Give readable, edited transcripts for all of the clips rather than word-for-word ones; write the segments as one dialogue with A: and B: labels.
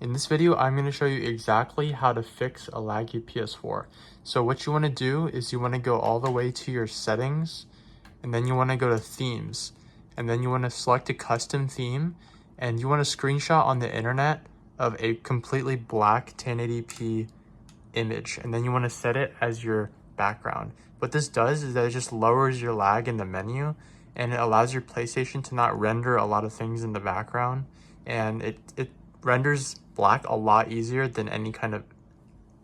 A: In this video, I'm going to show you exactly how to fix a laggy PS4. So what you want to do is you want to go all the way to your settings, and then you want to go to themes, and then you want to select a custom theme, and you want to screenshot on the internet of a completely black 1080p image, and then you want to set it as your background. What this does is that it just lowers your lag in the menu, and it allows your PlayStation to not render a lot of things in the background, and it renders black a lot easier than any kind of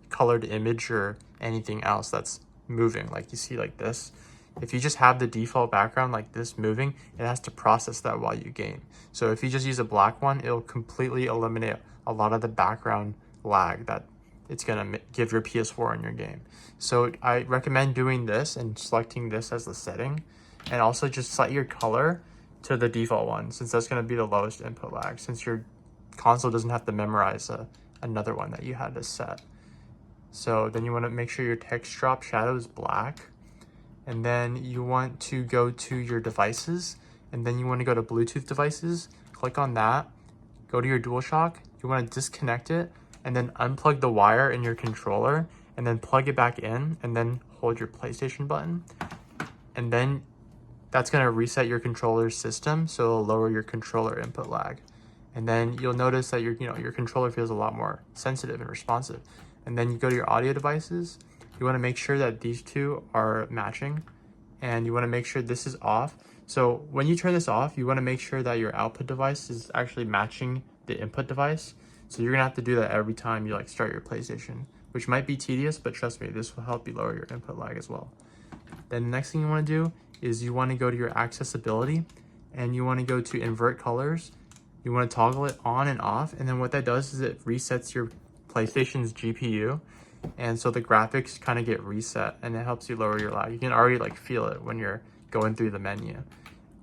A: colored image or anything else that's moving, like you see like this. If you just have the default background like this moving, it has to process that while you game. So if you just use a black one, it'll completely eliminate a lot of the background lag that it's gonna give your PS4 in your game. So I recommend doing this and selecting this as the setting, and also just set your color to the default one, since that's gonna be the lowest input lag, since your console doesn't have to memorize another one that you had to set. So then you want to make sure your text drop shadow is black, and then you want to go to your devices, and then you want to go to Bluetooth devices, click on that, go to your DualShock, you want to disconnect it, and then unplug the wire in your controller, and then plug it back in, and then hold your PlayStation button, and then that's going to reset your controller's system, so it'll lower your controller input lag. And then you'll notice that your controller feels a lot more sensitive and responsive. And then you go to your audio devices. You want to make sure that these two are matching, and you want to make sure this is off. So when you turn this off, you want to make sure that your output device is actually matching the input device. So you're gonna have to do that every time you start your PlayStation, which might be tedious, but trust me, this will help you lower your input lag as well. Then the next thing you want to do is you want to go to your accessibility, and you want to go to invert colors. You want to toggle it on and off, and then what that does is it resets your PlayStation's GPU, and so the graphics kind of get reset, and it helps you lower your lag. You can already feel it when you're going through the menu.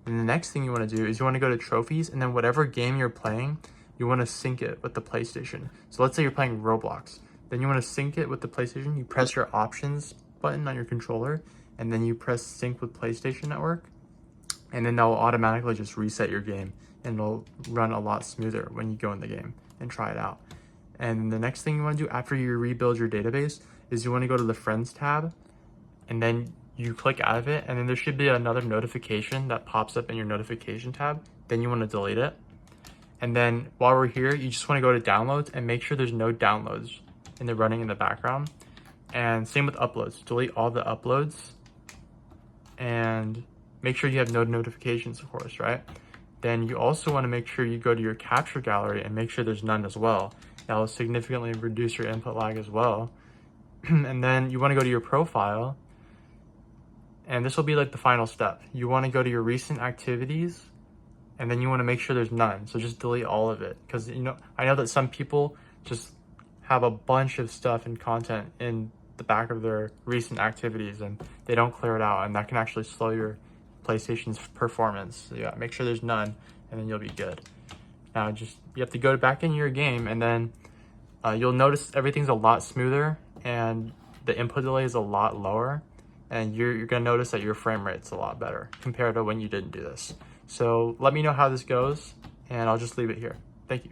A: And the next thing you want to do is you want to go to trophies, and then whatever game you're playing, you want to sync it with the PlayStation. So let's say you're playing Roblox, then you want to sync it with the PlayStation. You press your options button on your controller, and then you press sync with PlayStation Network, and then that will automatically just reset your game, and it'll run a lot smoother when you go in the game and try it out. And the next thing you want to do after you rebuild your database is you want to go to the Friends tab, and then you click out of it, and then there should be another notification that pops up in your notification tab. Then you want to delete it. And then while we're here, you just want to go to downloads and make sure there's no downloads running in the background. And same with uploads. Delete all the uploads, and make sure you have no notifications, of course, right? Then you also want to make sure you go to your capture gallery and make sure there's none as well. That will significantly reduce your input lag as well. And then you want to go to your profile, and this will be the final step. You want to go to your recent activities, and then you want to make sure there's none. So just delete all of it, because I know that some people just have a bunch of stuff and content in the back of their recent activities, and they don't clear it out, and that can actually slow your PlayStation's performance. So yeah, make sure there's none, and then you'll be good. Now you have to go back in your game, and then you'll notice everything's a lot smoother, and the input delay is a lot lower, and you're gonna notice that your frame rate's a lot better compared to when you didn't do this. So let me know how this goes, and I'll just leave it here. Thank you.